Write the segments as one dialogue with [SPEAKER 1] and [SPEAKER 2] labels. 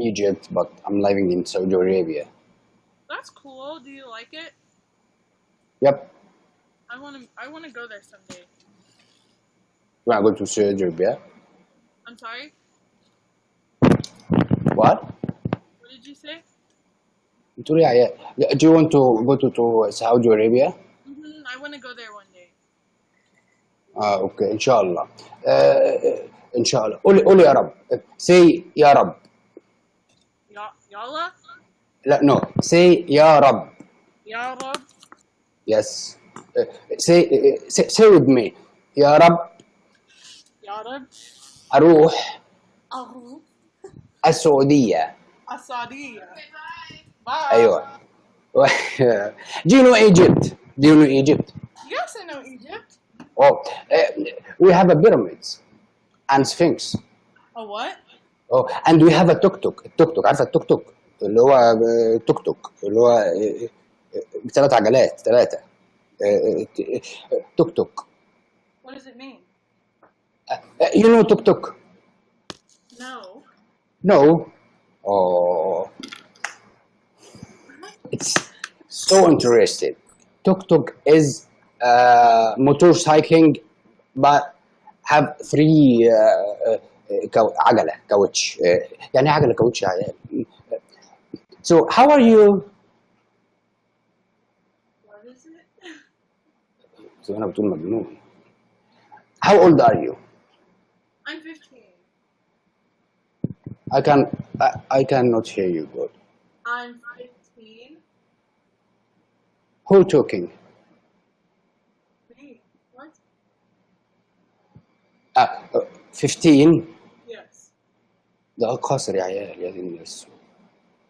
[SPEAKER 1] Egypt, but I'm living in Saudi Arabia.
[SPEAKER 2] That's cool. Do you like it?
[SPEAKER 1] Yep.
[SPEAKER 2] I wanna go there someday.
[SPEAKER 1] When I go to Saudi Arabia.
[SPEAKER 2] I'm sorry?
[SPEAKER 1] What?
[SPEAKER 2] What did you say?
[SPEAKER 1] بتقول إيه يا عيال؟ Do you want to go to Saudi Arabia?
[SPEAKER 2] I wanna go there one day.
[SPEAKER 1] اوكي ان شاء الله. ان شاء الله. قولي يا رب. Say يا رب.
[SPEAKER 2] Yalla?
[SPEAKER 1] لا no. Say يا رب.
[SPEAKER 2] Ya Rab?
[SPEAKER 1] Yes. Say with me. يا رب
[SPEAKER 2] Ya Rab?
[SPEAKER 1] أروح
[SPEAKER 2] Aru?
[SPEAKER 1] السعودية.
[SPEAKER 2] Asadiya. Bye.
[SPEAKER 1] أيوة. Do you know Egypt? Do you know Egypt?
[SPEAKER 2] Yes, I know Egypt.
[SPEAKER 1] Oh, we have a pyramids and Sphinx.
[SPEAKER 2] A what?
[SPEAKER 1] Oh, and we have a tuk-tuk. عارفة التوك اللي هو توك اللي هو بثلاث عجلات ثلاثة. توك.
[SPEAKER 2] What does it mean?
[SPEAKER 1] You know tuk?
[SPEAKER 2] No.
[SPEAKER 1] No. Oh, it's so interesting. Tuk is motorcycling, but have three عجلة كاوتش. يعني عجلة كاوتش يا عيال. So how are you?
[SPEAKER 2] What is it?
[SPEAKER 1] زي أنا بتقول مجنون. How old are you?
[SPEAKER 2] I'm 15.
[SPEAKER 1] I cannot hear you good.
[SPEAKER 2] I'm 15.
[SPEAKER 1] Who talking?
[SPEAKER 2] Me. What?
[SPEAKER 1] 15.
[SPEAKER 2] Yes.
[SPEAKER 1] ده قاصر يا عيال يا دين الناس.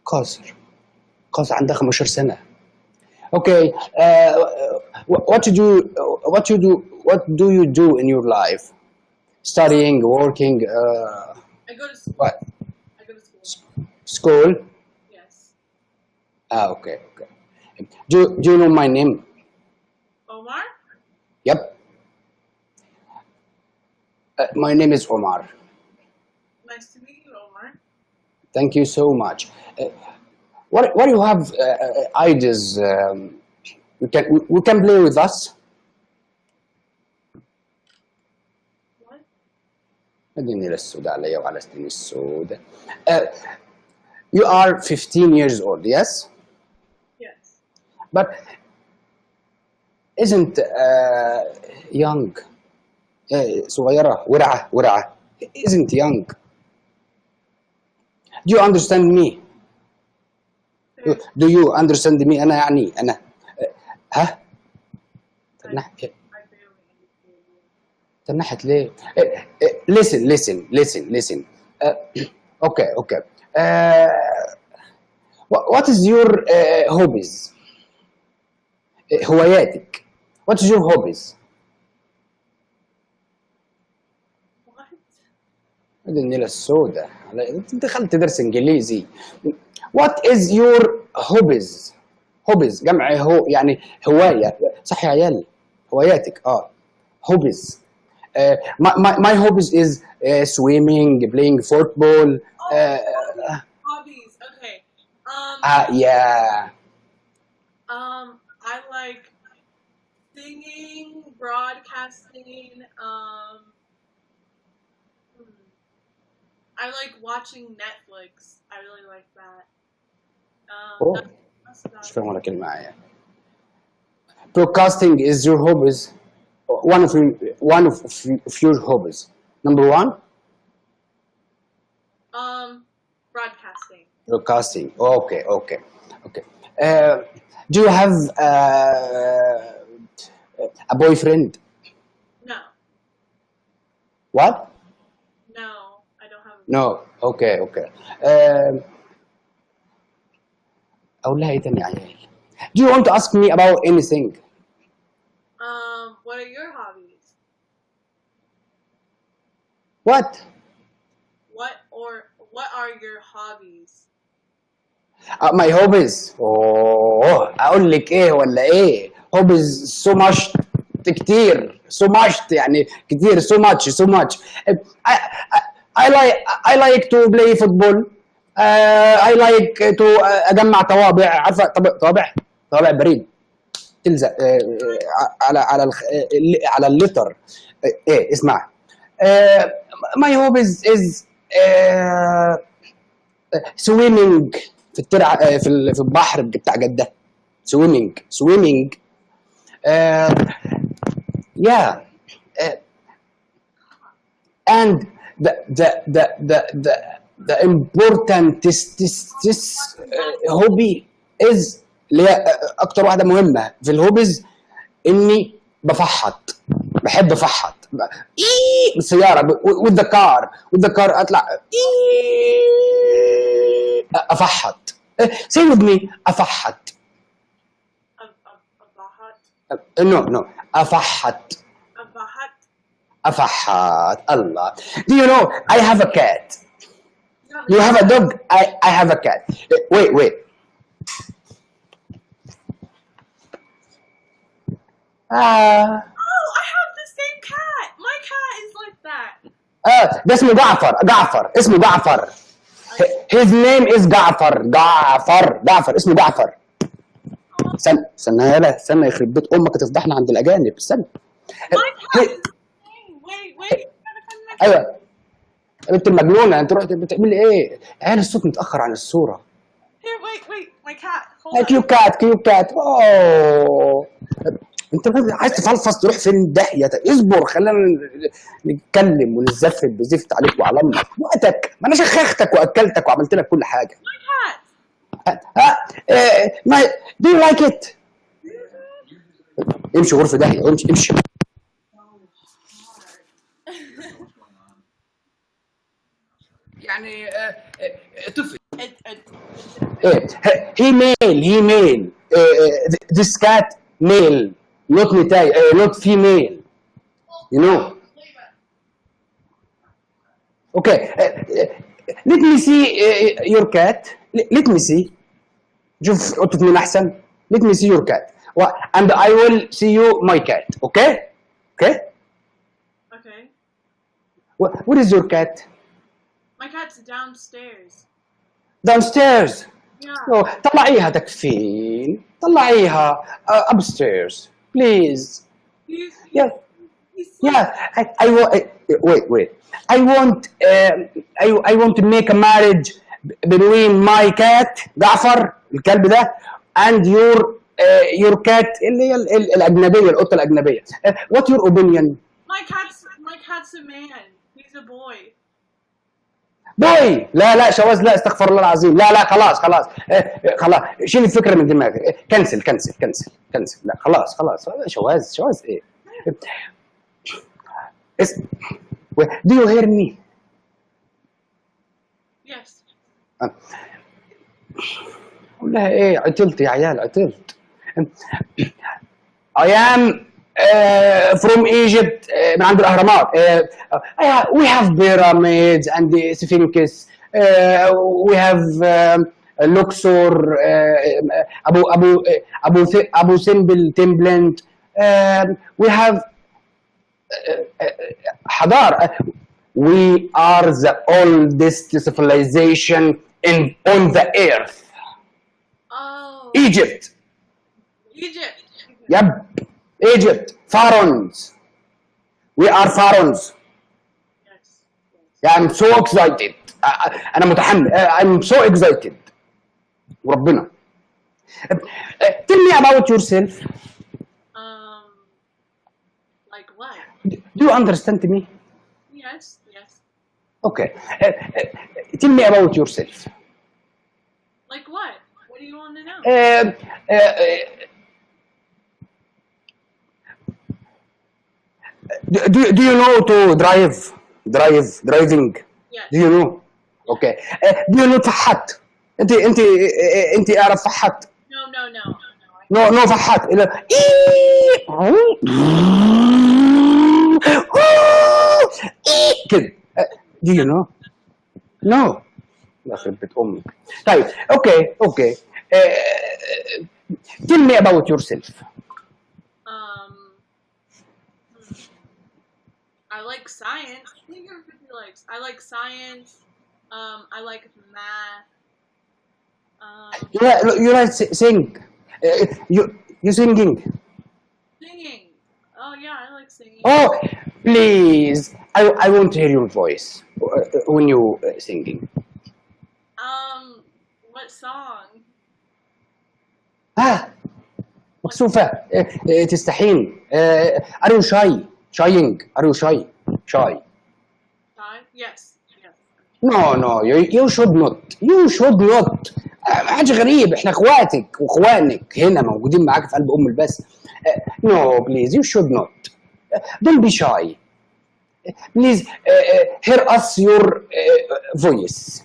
[SPEAKER 1] قاصر عنده 15 سنة. Okay. What do you do in your life? Studying, working.
[SPEAKER 2] I go to school.
[SPEAKER 1] What?
[SPEAKER 2] I go to school.
[SPEAKER 1] School?
[SPEAKER 2] Yes.
[SPEAKER 1] Okay. Do you know my name?
[SPEAKER 2] Omar?
[SPEAKER 1] Yep. My name is Omar.
[SPEAKER 2] Nice to meet you, Omar.
[SPEAKER 1] Thank you so much. What do you have ideas? We can play with us.
[SPEAKER 2] What?
[SPEAKER 1] الدنيا السوداء علي وعلى سنين السوداء. You are 15 years old, yes?
[SPEAKER 2] Yes.
[SPEAKER 1] But isn't young صغيرة ورعة isn't young. Do you understand me? Do you understand me? أنا ها؟
[SPEAKER 2] I barely understand you.
[SPEAKER 1] تنحت ليه؟ Listen. Okay. What is your hobbies? هواياتك. What is your hobbies?
[SPEAKER 2] What?
[SPEAKER 1] النيلة السوداء. أنت دخلت درس إنجليزي. What is your hobbies? hobbies جمع هو يعني هواية. صح يا عيال؟ هواياتك hobbies. My hobbies is swimming, playing football.
[SPEAKER 2] Hobbies. Okay.
[SPEAKER 1] Yeah.
[SPEAKER 2] I like singing, broadcasting. I like watching Netflix. I really like that. That's
[SPEAKER 1] مش
[SPEAKER 2] about
[SPEAKER 1] فاهم ولا كلمة يعني. Broadcasting is your hobbies. One of your hobbies. Number one?
[SPEAKER 2] Broadcasting.
[SPEAKER 1] Broadcasting. Okay. Do you have a boyfriend?
[SPEAKER 2] No.
[SPEAKER 1] What?
[SPEAKER 2] No, I don't have.
[SPEAKER 1] No. Okay. أقول لها إيه تاني يا عيال؟ Do you want to ask me about anything?
[SPEAKER 2] What are your hobbies?
[SPEAKER 1] What?
[SPEAKER 2] What are your hobbies?
[SPEAKER 1] My hobbies. أقول لك إيه ولا إيه؟ Hobbies so much كتير so much يعني كتير so much. I like to play football. I like to اجمع طوابع، عارفه طوابع بريد تلزق على اللتر. ايه اسمع. my hobbies is swimming في الترعه، في البحر بتاع جده. swimming yeah. uh, and the important this hobby is اللي هي اكتر واحده مهمه في الهوبيز، اني بحب افحط بالسياره with the car اطلع افحط. say with me افحط. no افحط. الله. Do you know I have a cat? You have a dog? I have a cat. Wait.
[SPEAKER 2] Oh, I have the same cat. My cat is like that.
[SPEAKER 1] ده اسمه جعفر اسمه جعفر. His name is جعفر اسمه جعفر. استنى يخرب بيت امك تفضحنا عند الاجانب. استنى.
[SPEAKER 2] Wait.
[SPEAKER 1] ايوه انت المجنونه، انت رحت بتعملي ايه؟ عين الصوت متاخر عن الصوره.
[SPEAKER 2] Here, wait. My cat. Hold
[SPEAKER 1] كيو كات. اوه انت عايز تفلفص تروح فين؟ داهيه. اصبر خلينا نتكلم ونزفت بزفت عليك وعلى امك وقتك. ما انا شخختك واكلتك وعملت لك كل حاجه.
[SPEAKER 2] My cat.
[SPEAKER 1] Do you like it؟ امشي غرفه داهيه. امشي. يعني طفل. he male. This cat male, not female, you know. Okay, let me see your cat. Let me see. شوف قطة مين أحسن. Let me see your cat. And I will see you my cat. Okay? Where is your cat?
[SPEAKER 2] My cat's downstairs.
[SPEAKER 1] Yeah. طلعيها تكفين. طلعيها upstairs please. Yeah. Wait. I want to make a marriage between my cat جعفر الكلب ده and your cat اللي هي الأجنبية، القطة الأجنبية. What's your opinion?
[SPEAKER 2] My cat's a man. He's a boy.
[SPEAKER 1] لا شواذ، لا استغفر الله العظيم. لا خلاص شيل الفكره من دماغك. كنسل. لا خلاص شواذ ايه؟ Do you hear me?
[SPEAKER 2] Yes.
[SPEAKER 1] قول لها ايه؟ عطلت يا عيال عطلت. I am from Egypt من عند الأهرامات. we have pyramids and the Sphinx. We have Luxor, Abu Simbel Temple. We have حضارة. We are the oldest civilization on the earth.
[SPEAKER 2] Oh.
[SPEAKER 1] Egypt.
[SPEAKER 2] Yep.
[SPEAKER 1] Egypt. Pharaohs. We are pharaohs.
[SPEAKER 2] Yes.
[SPEAKER 1] Yeah, I'm so excited. أنا متحمس. I'm so excited. وربنا. Tell me about yourself.
[SPEAKER 2] Like what?
[SPEAKER 1] Do you understand me?
[SPEAKER 2] Yes.
[SPEAKER 1] Okay. Tell me about yourself.
[SPEAKER 2] Like what? What do you want to know?
[SPEAKER 1] Do you know to driving?
[SPEAKER 2] Yes.
[SPEAKER 1] Do you know? Okay. Do you know فحات؟ انت اعرف فحات؟
[SPEAKER 2] No.
[SPEAKER 1] No فحات. كده. Do you know? No. يخرب بيت امك. طيب اوكي. Tell me about yourself.
[SPEAKER 2] I like science. I like science. I like math.
[SPEAKER 1] You like sing. You singing.
[SPEAKER 2] Singing. Oh yeah, I like singing.
[SPEAKER 1] Oh, please. I want to hear your voice when you singing.
[SPEAKER 2] What song?
[SPEAKER 1] مكسوفة تستحين. Are you shy? Shying. Are you shy? Shy.
[SPEAKER 2] Shy? Yes.
[SPEAKER 1] No, you should not. You should not. ما حدش غريب، احنا اخواتك واخوانك هنا موجودين معاك في قلب ام البث. No, please, you should not. Don't be shy. Please hear us your voice.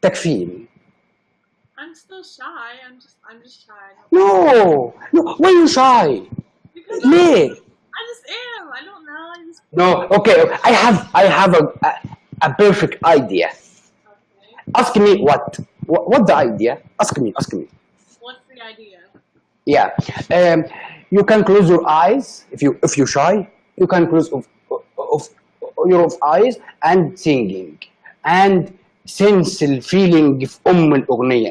[SPEAKER 1] تكفين.
[SPEAKER 2] I'm still shy. I'm just shy.
[SPEAKER 1] No, why you shy?
[SPEAKER 2] Because
[SPEAKER 1] ليه؟
[SPEAKER 2] I just am. I don't know.
[SPEAKER 1] No, okay. I have a perfect idea.
[SPEAKER 2] Okay.
[SPEAKER 1] Ask me what the idea? Ask me.
[SPEAKER 2] What's the idea?
[SPEAKER 1] Yeah. You can close your eyes if you shy. You can close of your eyes and singing and sense الفيلينج في الأغنية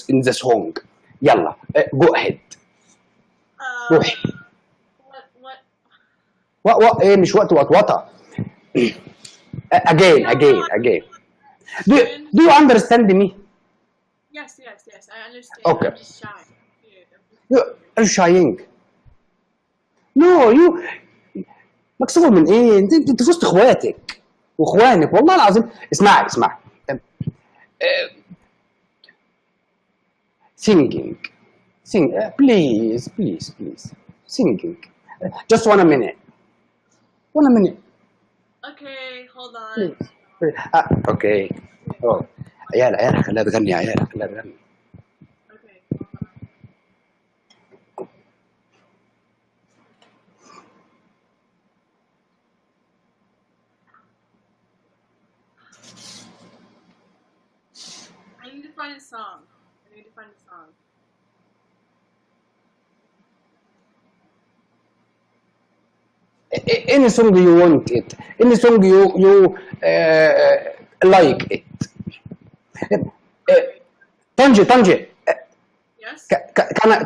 [SPEAKER 1] in the song. يلا go ahead. روح.
[SPEAKER 2] What?
[SPEAKER 1] ايه مش وقت وطوطة. again. Do you understand me?
[SPEAKER 2] Yes. I understand.
[SPEAKER 1] Okay.
[SPEAKER 2] I'm just shy.
[SPEAKER 1] You're shying. No, you مكسوفة من ايه؟ انت في وسط اخواتك واخوانك والله العظيم. اسمعي. Singing. Please. Singing. Just 1 minute. 1 minute.
[SPEAKER 2] Okay, hold on.
[SPEAKER 1] Please. Okay. Oh. عيال خليها تغني.
[SPEAKER 2] Okay, hold on. I need to find a song.
[SPEAKER 1] Any song you want it. Any song you like it. Tanji.
[SPEAKER 2] Yes?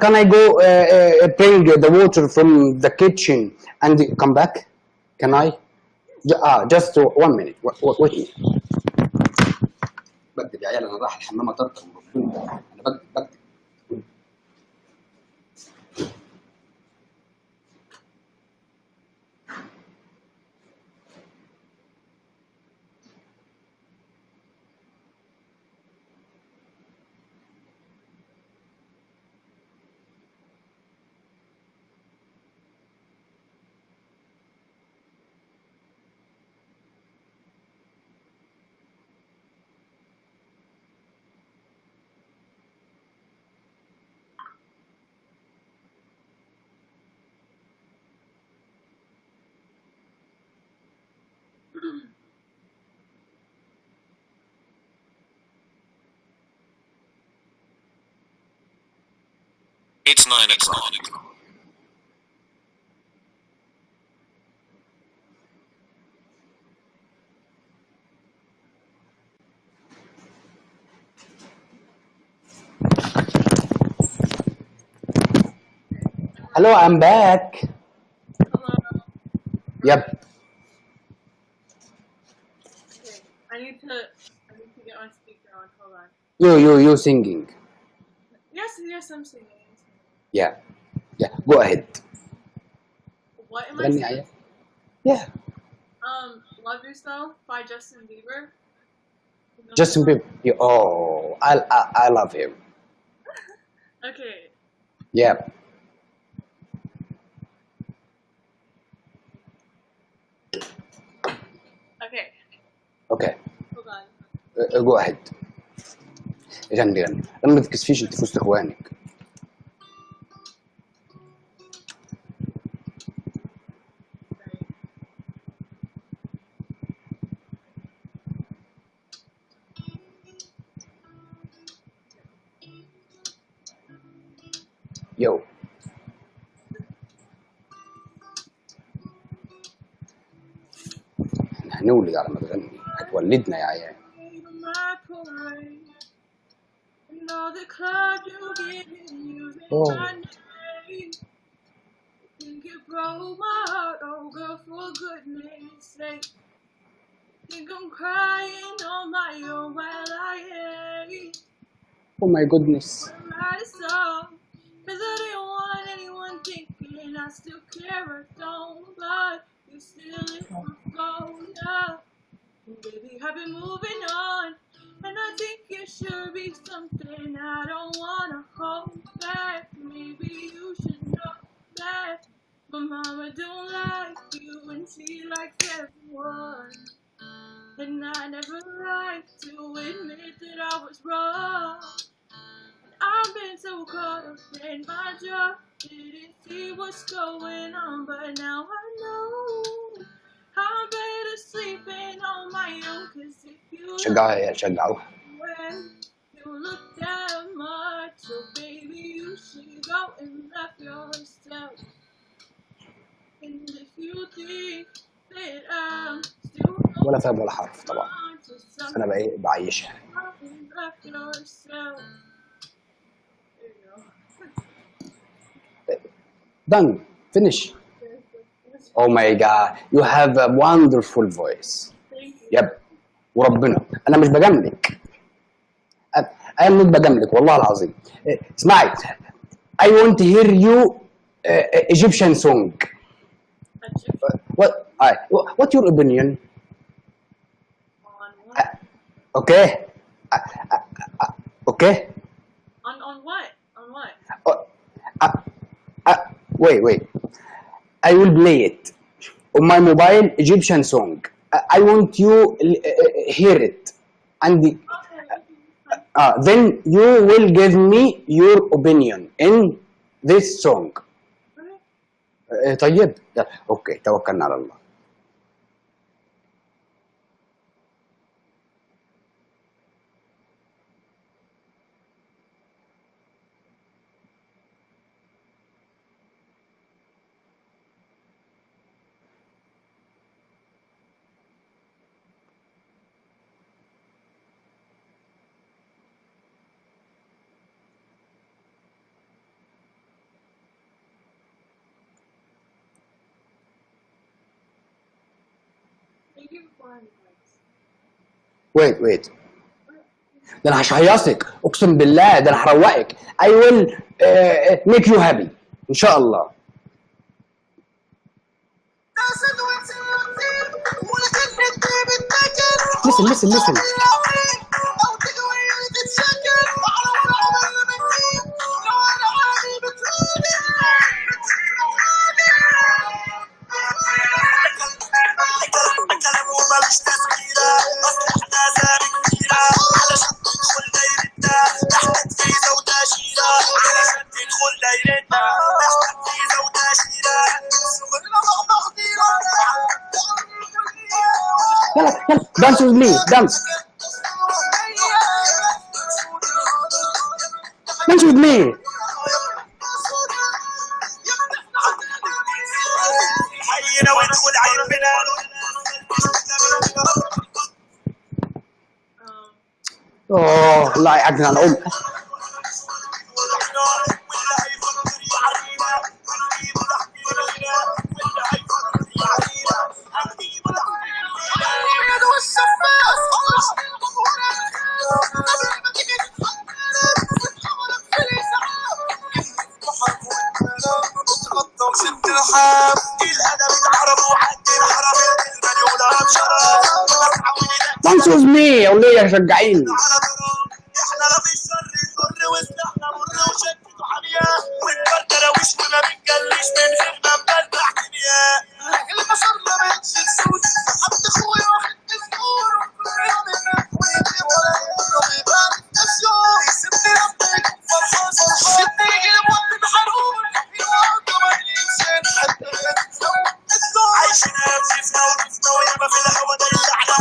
[SPEAKER 1] Can I go bring the water from the kitchen and come back? Can I? Just 1 minute. Wait. بكتب يا عيال، انا رايح الحمام اطرطق. انا بكتب.
[SPEAKER 3] It's 9 o'clock.
[SPEAKER 1] Hello, I'm back.
[SPEAKER 2] Hello.
[SPEAKER 1] Yep.
[SPEAKER 2] Okay, I need to get my speaker on. Hold on.
[SPEAKER 1] You singing.
[SPEAKER 2] Yes, I'm singing.
[SPEAKER 1] Yeah. Go ahead.
[SPEAKER 2] What am I singing?
[SPEAKER 1] Yeah.
[SPEAKER 2] Love Yourself by Justin Bieber.
[SPEAKER 1] Justin Bieber. I love him.
[SPEAKER 2] Okay.
[SPEAKER 1] Yeah. Okay.
[SPEAKER 2] Hold on.
[SPEAKER 1] Go ahead. غني. لما ما تكسفيش انت في وسط اخوانك. يو. احنا هنولد على ما تغني. ولدنا يا عيال.
[SPEAKER 2] My parade. And all the clubs you get in using
[SPEAKER 1] Oh.
[SPEAKER 2] my name. Think it broke my heart, oh girl, for goodness sake. Think I'm crying on my own while I hate.
[SPEAKER 1] Oh my goodness.
[SPEAKER 2] Write a song, 'cause I didn't want anyone thinking I still care or don't, but you still hit my phone up. Baby, I've been moving on, and I think it should be something I don't wanna hold back. Maybe you should know that my mama don't like you and she likes everyone. And I never like to admit that I was wrong. I've been so caught up in my job, didn't see what's going on, but now I know I'm better sleeping on my own. 'Cause if you
[SPEAKER 1] شجعوا يا شجعوا.
[SPEAKER 2] when you look that much, so baby you should go and love yourself. And if you think that I'm still
[SPEAKER 1] ولا فاهم ولا حرف طبعا،
[SPEAKER 2] on to
[SPEAKER 1] بس انا بقى ايه بعيشها.
[SPEAKER 2] something, love yourself. There you go.
[SPEAKER 1] Done. Finish. Oh my God. You have a wonderful voice.
[SPEAKER 2] Thank you.
[SPEAKER 1] يب. وربنا انا مش بجاملك. I am not بجاملك والله العظيم. اسمعي. I want to hear you Egyptian song. What your opinion?
[SPEAKER 2] On what?
[SPEAKER 1] Okay. Okay.
[SPEAKER 2] On what? On what?
[SPEAKER 1] Wait. I will play it on my mobile Egyptian song. I want you hear it, and then you will give me your opinion in this song. طيب يلا اوكي توكلنا على الله.
[SPEAKER 2] Thank you for advice.
[SPEAKER 1] wait ده انا هشيصك اقسم بالله، ده انا هروقك. I will make you happy ان شاء الله. listen. يلا dance with me, dance with me. اوه الله يعجن على امك. dance with me اولية شجعيني.
[SPEAKER 4] عايشين في الهوا ده اللي احنا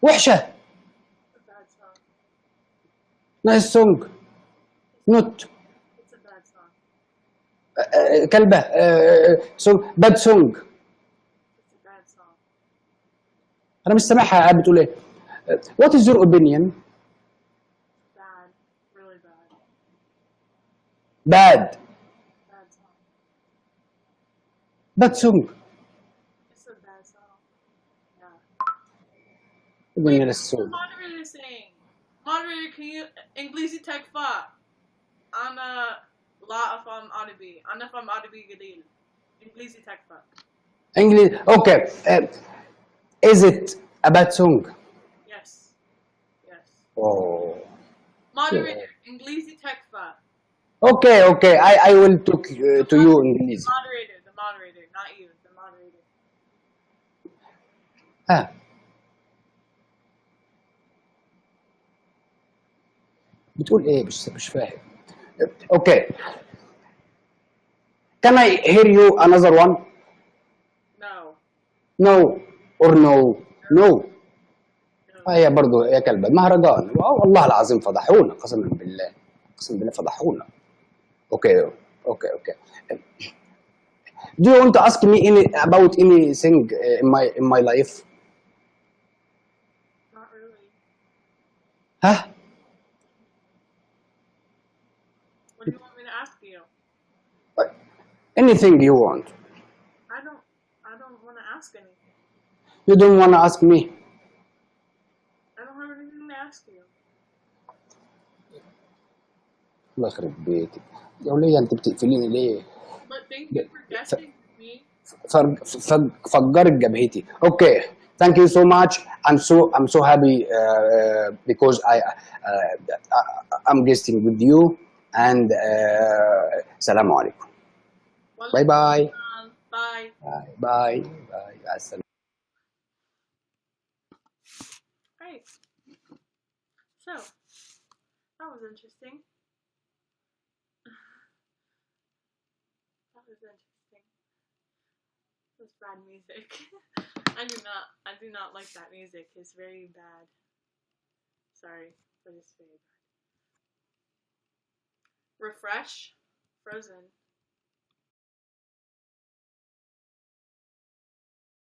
[SPEAKER 1] وحشه.
[SPEAKER 2] It's a bad song.
[SPEAKER 1] نايس سونج. نوت.
[SPEAKER 2] It's a bad song.
[SPEAKER 1] كلبه. سونج باد سونج.
[SPEAKER 2] It's a bad song.
[SPEAKER 1] انا مش سامعها قاعد بتقول ايه. وات از يور اوبينيون؟
[SPEAKER 2] Bad. Really bad.
[SPEAKER 1] باد.
[SPEAKER 2] Bad song.
[SPEAKER 1] باد سونج.
[SPEAKER 2] It's a bad song. Yeah.
[SPEAKER 1] اوبينيون
[SPEAKER 2] What's the
[SPEAKER 1] السونج.
[SPEAKER 2] moderator saying? Moderator, can you English تكفى؟ أنا لا أفهم عربي. أنا أفهم عربي قليل. إنجليزي تكفى.
[SPEAKER 1] انجليزي. اوكي. از ات ا باد سونج؟
[SPEAKER 2] Yes. Yes.
[SPEAKER 1] اوه.
[SPEAKER 2] Moderator, إنجليزي تكفى.
[SPEAKER 1] اوكي اوكي. I will talk to you انجليزي.
[SPEAKER 2] The moderator, not you. The moderator.
[SPEAKER 1] ها بتقول ايه؟ مش فاهم. اوكي. Can I hear you another one?
[SPEAKER 2] No.
[SPEAKER 1] No or no? No.
[SPEAKER 2] No.
[SPEAKER 1] هي برضه يا كلبة مهرجان. والله العظيم فضحونا قسما بالله. قسما بالله فضحونا. اوكي اوكي اوكي. Do you want to ask me about anything in my life?
[SPEAKER 2] Not really.
[SPEAKER 1] ها؟
[SPEAKER 2] What do you want me to ask you?
[SPEAKER 1] Anything you want.
[SPEAKER 2] I don't want to ask anything.
[SPEAKER 1] You don't want to ask me.
[SPEAKER 2] I don't have anything to ask you.
[SPEAKER 1] الله يخرب بيتك يا ولية، انت بتقفليني ليه؟
[SPEAKER 2] But thank you for guessing with me.
[SPEAKER 1] فجرت جبهتي. اوكي. Thank you so much. I'm so happy because I'm guesting with you and السلام عليكم. باي باي.
[SPEAKER 2] Bye.
[SPEAKER 1] باي باي. مع السلامة.
[SPEAKER 2] Great. So, that was interesting. That was interesting. That's bad music. I do not like that music. It's very bad. Sorry, but it's very bad. Refresh. Frozen.